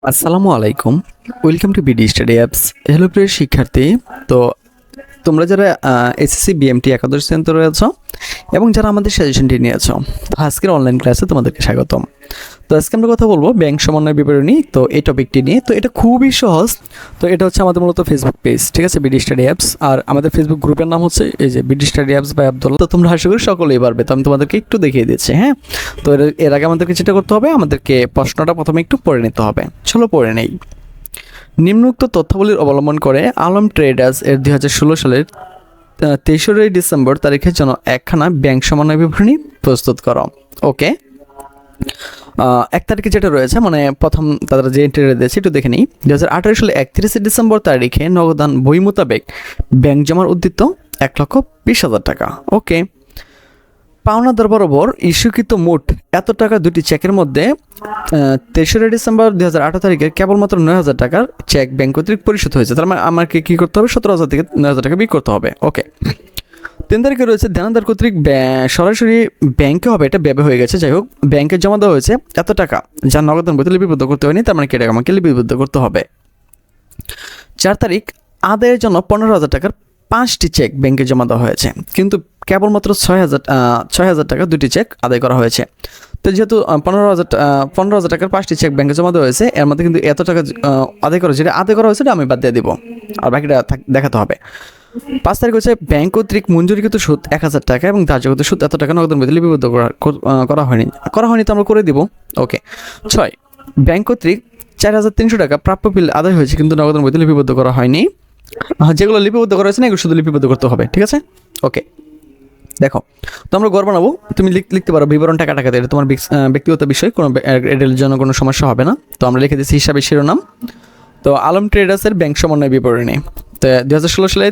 আসসালামু আলাইকুম। Welcome to BD study apps. Hello প্রিয় শিক্ষার্থী। তো তোমরা যারা এসএসসি বিএমটি একাদশ শ্রেণীতে রয়েছ এবং যারা আমাদের সাজেশনটি নিয়েছো, তো আজকের অনলাইন ক্লাসে তোমাদেরকে স্বাগতম। তো আজকে আমরা কথা বলবো ব্যাংক সমন্বয় বিবরণী, তো এই টপিকটি নিয়ে। তো এটা খুবই সহজ। তো এটা হচ্ছে আমাদের মূলত ফেসবুক পেজ, ঠিক আছে, বিডি স্টাডি অ্যাপস। আর আমাদের ফেসবুক গ্রুপের নাম হচ্ছে এই যে BD study apps by Abdullah. তো তোমরা আশা করি সকলেই পারবে। তো আমি তোমাদেরকে একটু দেখিয়ে দিচ্ছি, হ্যাঁ। তো এর আগে আমাদেরকে যেটা করতে হবে, আমাদেরকে প্রশ্নটা প্রথমে একটু পড়ে নিতে হবে। চলো পড়ে নেই। নিম্নোক্ত তথ্যাবলীর অবলম্বন করে আলম ট্রেডার্স এর 2016 সালের 23 ডিসেম্বর তারিখের জন্য একখানা ব্যাংক সমন্বয় বিবরণী প্রস্তুত করো। ওকে, 1 তারিখে যেটা রয়েছে, মানে প্রথম তারা যে এন্ট্রিটা দিয়েছে একটু দেখে নিই। 2018 সালে 31 ডিসেম্বর তারিখে নগদান বই মোতাবেক ব্যাংক জমার উদ্দিষ্ট 1,20,000 টাকা। ওকে, পাওনাদার বরাবর ইস্যুকৃত মোট এত টাকা দুটি চেকের মধ্যে 23 ডিসেম্বর 2018 তারিখে কেবলমাত্র 9,000 টাকার চেক ব্যাংক কর্তৃক পরিশোধ হয়েছে। তার মানে আমাকে কী করতে হবে, 17,000 থেকে 9,000 টাকা বিক করতে হবে। ওকে, 3 তারিখে রয়েছে দেনাদার কর্তৃক সরাসরি ব্যাংকে হবে, এটা ব্যয় হয়ে গেছে। যাই হোক, ব্যাংকে জমা দেওয়া হয়েছে এত টাকা, যা নগদান বইতে লিপিবদ্ধ করতে হয়নি, তার মানে কি টাকা আমাকে লিপিবদ্ধ করতে হবে। 4 তারিখ আদায়ের জন্য 15,000 টাকার 5টি চেক ব্যাংকে জমা দেওয়া হয়েছে, কিন্তু কেবলমাত্র 6,000 টাকা দুটি চেক আদায় করা হয়েছে। তো যেহেতু 15,000 টাকার 5টি চেক ব্যাংকে জমা দেওয়া হয়েছে, এর মধ্যে কিন্তু এত টাকা আদায় করা, যেটা আদায় করা হয়েছে এটা আমি বাদ দিয়ে দিব, আর বাকিটা দেখাতে হবে। 5 তারিখ হচ্ছে ব্যাংক কর্তৃক মঞ্জুরিকৃত সুদ 1,000 টাকা এবং ধার্যকৃত সুদ এত টাকা নগদান বইতে লিপিবদ্ধ করা হয়নি, তো আমরা করে দিব। ওকে, 6 ব্যাংক কর্তৃক 4,300 টাকা প্রাপ্য বিল আদায় হয়েছে, কিন্তু নগদান বইতে লিপিবদ্ধ করা হয়নি। যেগুলো লিপিবদ্ধ করা হয়েছে না, এগুলো শুধু লিপিবদ্ধ করতে হবে, ঠিক আছে। ওকে, দেখো, তো আমরা গড় বানাবো। তুমি লিখতে পারো বিবরণ টাকা টাকাতে, এটা তোমার ব্যক্তিগত বিষয়, কোনো এটার জন্য কোনো সমস্যা হবে না। তো আমরা লিখে দিচ্ছি হিসাবের শিরোনাম। তো আলম ট্রেডার্সের ব্যাংক সমন্বয় বিবরণী, তো 2016 সালে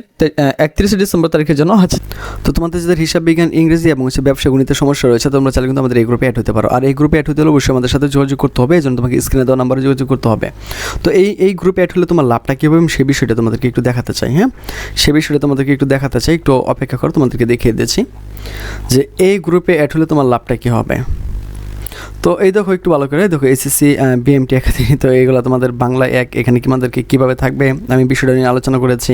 31 ডিসেম্বর তারিখের জন্য আছে। তো তোমাদের যাদের হিসাব বিজ্ঞান, ইংরেজি এবং ব্যবসা গণিতের সমস্যা রয়েছে, তোমরা চাইলে কিন্তু আমাদের এই গ্রুপে অ্যাড হতে পারো। আর এই গ্রুপে অ্যাড হতে হলে অবশ্যই আমাদের সাথে যোগাযোগ করতে হবে, এই জন্য তোমাকে স্ক্রিনে দেওয়া নাম্বারে যোগাযোগ করতে হবে। তো এই গ্রুপে অ্যাড হলে তোমার লাভটা কী হবে, সেই বিষয়টা তোমাদেরকে একটু দেখাতে চাই, হ্যাঁ। সে বিষয়টা তোমাদেরকে একটু দেখাতে চাই, একটু অপেক্ষা করো, তোমাদেরকে দেখিয়ে দিচ্ছি যে এই গ্রুপে অ্যাড হলে তোমার লাভটা কী হবে। তো এই দেখো, একটু ভালো করে দেখো, এসএসসি বিএমটি একাডেমি। তো এইগুলো তোমাদের বাংলা এক, এখানে তোমাদেরকে কীভাবে থাকবে আমি বিষয়টা নিয়ে আলোচনা করেছি।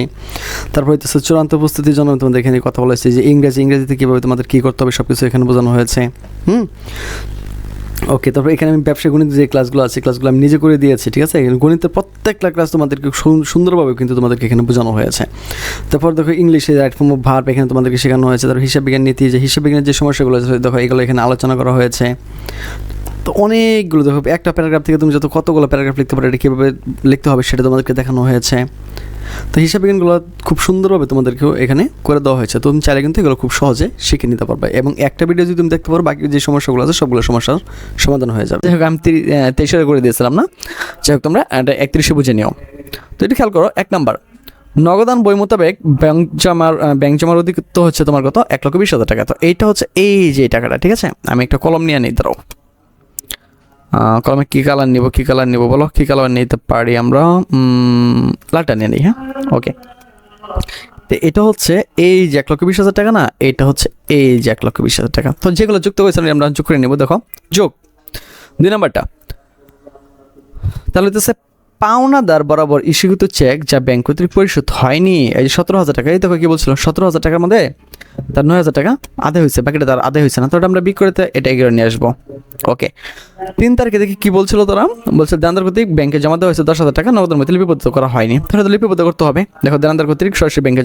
তারপর হচ্ছে চূড়ান্ত প্রস্তুতির জন্য তোমাদের এখানে কথা বলেছি যে ইংরেজিতে কীভাবে তোমাদের কী করতে হবে সব কিছু এখানে বোঝানো হয়েছে। ওকে, তারপর এখানে আমি ব্যবসা গণিত যে ক্লাসগুলো আছে, ক্লাসগুলো আমি নিজে করে দিয়েছি, ঠিক আছে। গণিতের প্রত্যেকটা ক্লাস তোমাদেরকে সুন্দরভাবে কিন্তু তোমাদেরকে এখানে বোঝানো হয়েছে। তারপর দেখো ইংলিশে রাইট ফর্ম অফ ভার্ব এখানে তোমাদেরকে শেখানো হয়েছে। তারপর হিসাব বিজ্ঞান নীতি, যে হিসাব বিজ্ঞানের যে সমস্যাগুলো আছে দেখো, এগুলো এখানে আলোচনা করা হয়েছে। তো অনেকগুলো দেখো, একটা প্যারাগ্রাফ থেকে তুমি কতগুলো প্যারাগ্রাফ লিখতে পারো, এটা কীভাবে লিখতে হবে সেটা তোমাদেরকে দেখানো হয়েছে। তো হিসাব বিজ্ঞানগুলো খুব সুন্দরভাবে তোমাদেরকেও এখানে করে দেওয়া হয়েছে। তুমি চাইলে কিন্তু এগুলো খুব সহজে শিখে নিতে পারবে, এবং একটা ভিডিও যদি তুমি দেখতে পারো, বাকি যে সমস্যাগুলো আছে সবগুলো সমস্যার সমাধান হয়ে যাবে। যাই হোক, আমি 23 করে দিয়েছিলাম না, যাই হোক তোমরা এটা 31 বুঝে নিও। তো এটা খেয়াল করো, 1 নাম্বার, নগদান বই মোতাবেক ব্যাংক জমার অধিকৃত হচ্ছে তোমার কত, 1,20,000 টাকা। তো এইটা হচ্ছে এই যে টাকাটা, ঠিক আছে। আমি একটা কলম নিয়ে নিই, দাঁড়াও। কলমে কী কালার নিব বলো, কী কালার নিতে পারি আমরা? লালটা নিয়ে নিই, হ্যাঁ। ওকে, তো এটা হচ্ছে এই যে 1,20,000 টাকা না, এটা হচ্ছে এই যে 1,20,000 টাকা। তো যেগুলো যুক্ত হয়েছে আমরা যোগ করে নেব। দেখো, যোগ 2 নাম্বারটা, তাহলে হচ্ছে পাওনাদার বরাবর ইস্যুকৃত চেক যা ব্যাংক কর্তৃক পরিশোধ হয়নি, এই যে 17,000 টাকা। এই দেখো কি বলছিল, 17,000 টাকার মধ্যে তার 9,000 টাকা আদায় হয়েছে, বাকিটা তার আদায় হয়েছে না। তো আমরা বিক করতে এটা এগিয়ে নিয়ে আসবো। ওকে, 3 তারিখে দেখি কি বলছিল তারা, বলছে দেনাদার কর্তৃক ব্যাংকে জমা দেওয়া হয়েছে 10,000 টাকা, নগদের মধ্যে লিপিবদ্ধ করা হয়নি। তাহলে তো লিপিবদ্ধ করতে হবে। দেখো, দেনাদার কর্তৃক সরাসরি ব্যাংকে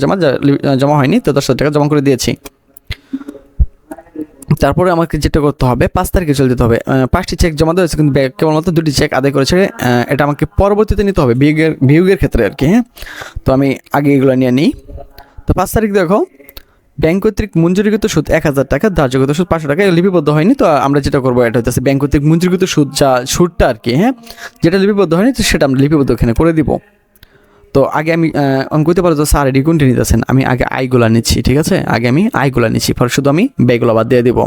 জমা হয়নি, তো 10,000 টাকা জমা করে দিয়েছি। তারপরে আমাকে যেটা করতে হবে, 5 তারিখে চলে যেতে হবে। 5টি চেক জমা দেওয়া হয়েছে, কিন্তু কেবলমাত্র 2টি চেক আদায় করেছে। এটা আমাকে পরবর্তীতে নিতে হবে, বিয়োগের ক্ষেত্রে আর কি, হ্যাঁ। তো আমি আগে এগুলো নিয়ে নিই। তো 5 তারিখ দেখো, ব্যাংক কর্তৃক মঞ্জুরিকৃত সুদ 1,000 টাকা, ধার্যকৃত সুদ 500 টাকা, লিপিবদ্ধ হয়নি। তো আমরা যেটা করবো, এটা হচ্ছে ব্যাংক কর্তৃক মঞ্জুরিকৃত সুদ, যা সুদটা আর কি, হ্যাঁ, যেটা লিপিবদ্ধ হয়নি, তো সেটা আমরা লিপিবদ্ধ এখানে করে দিব। তো আগে আমি করতে পারো, তো স্যার এটি কোনটি নিতেছেন, আমি আগে আইগুলা নিচ্ছি, ঠিক আছে। আগে আমি আইগুলা নিচ্ছি, পরে শুধু আমি ব্যয়গুলো বাদ দিয়ে দিব।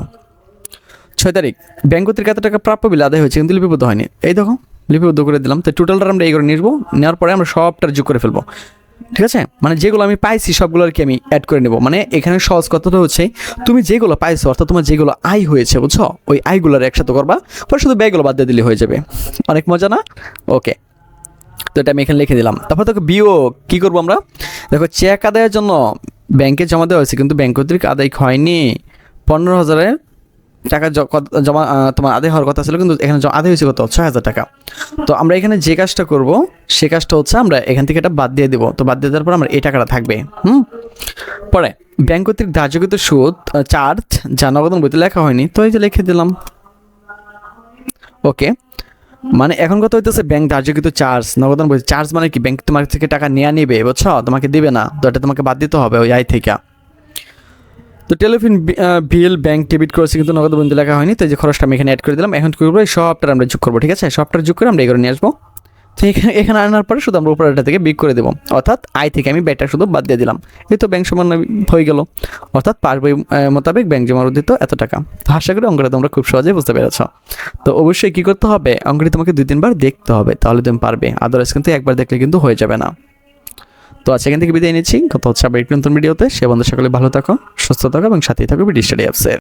6 তারিখ, ব্যাংক কর্তৃক এত টাকা প্রাপ্য বিল আদায় হয়েছে, কিন্তু লিপিবদ্ধ হয়নি। এই দেখো, লিপিবদ্ধ করে দিলাম। তো টোটালটা আমরা এই করে নিবো, নেওয়ার পরে আমরা সবটা যোগ করে ফেলবো, ঠিক আছে। মানে যেগুলো আমি পাইছি সবগুলো আর কি আমি অ্যাড করে নেব। মানে এখানে সহজ কথাটা হচ্ছে, তুমি যেগুলো পাইছো, অর্থাৎ তোমার যেগুলো আয় হয়েছে, বুঝছো, ওই আয়গুলোর একসাথে করবা, পরে শুধু ব্যয়গুলো বাদ দিয়ে দিলে হয়ে যাবে। অনেক মজা না? ওকে, তো এটা আমি এখানে লিখে দিলাম। তারপর দেখো বিয়োগ কী করবো আমরা, দেখো চেক আদায়ের জন্য ব্যাংকে জমা দেওয়া হয়েছে কিন্তু ব্যাংক কর্তৃক আদায় হয়নি, 15,000 টাকা জমা তোমার আদায় হওয়ার কথা ছিল, কিন্তু এখানে আদায় হয়েছে কত, 6,000 টাকা। তো আমরা এখানে যে কাজটা করব সে কাজটা হচ্ছে আমরা এখান থেকে এটা বাদ দিয়ে দেবো। তো বাদ দিয়ে দেওয়ার পর আমরা এই টাকাটা থাকবে। পরে ব্যাংক কর্তৃক ধার্যকৃত সুদ চার্জ যা নগদান বইতে লেখা হয়নি, তো এই যে লিখে দিলাম। ওকে, মানে এখন কথা হইতেছে ব্যাংক ধার্যকৃত চার্জ নগদান বইতে, চার্জ মানে কি, ব্যাংক তোমার থেকে টাকা নিয়ে নিবে, বুঝছো, তোমাকে দিবে না, তো এটা তোমাকে বাদ দিতে হবে ওই আয় থেকে। তো টেলিফোন বিল ব্যাংক ডেবিট করেছে কিন্তু নগদ বইতে লেখা হয়নি, তো এই যে খরচটা আমি এখানে অ্যাড করে দিলাম। এখন কী করবো, এই সবটা আমরা যোগ করবো, ঠিক আছে, সবটা যোগ করে আমরা এগুলো নিয়ে আসবো। তো এখানে আনার পরে শুধু আমরা উপরেটা থেকে বিয়োগ করে দেবো, অর্থাৎ আয় থেকে আমি ব্যয়টা শুধু বাদ দিয়ে দিলাম। এই তো ব্যাংক সমান হয়ে গেল, অর্থাৎ পাস বই মোতাবেক ব্যাংক জমা উদ্দিত এত টাকা। তো আশা করি অঙ্কটা তোমরা খুব সহজেই বুঝতে পেরেছ। তো অবশ্যই কী করতে হবে, অঙ্কটি তোমাকে 2-3 বার দেখতে হবে, তাহলে তুমি পারবে, আদারওয়াইজ কিন্তু একবার দেখলে কিন্তু হয়ে যাবে না। তো আজকে এখান থেকে বিদায় নিচ্ছি, কথা হচ্ছে আবার একটু নতুন ভিডিওতে। সে বন্ধু সকলে ভালো থাকো, সুস্থ থাকো এবং সাথেই থাকো বিডি স্টাডি অ্যাপসের।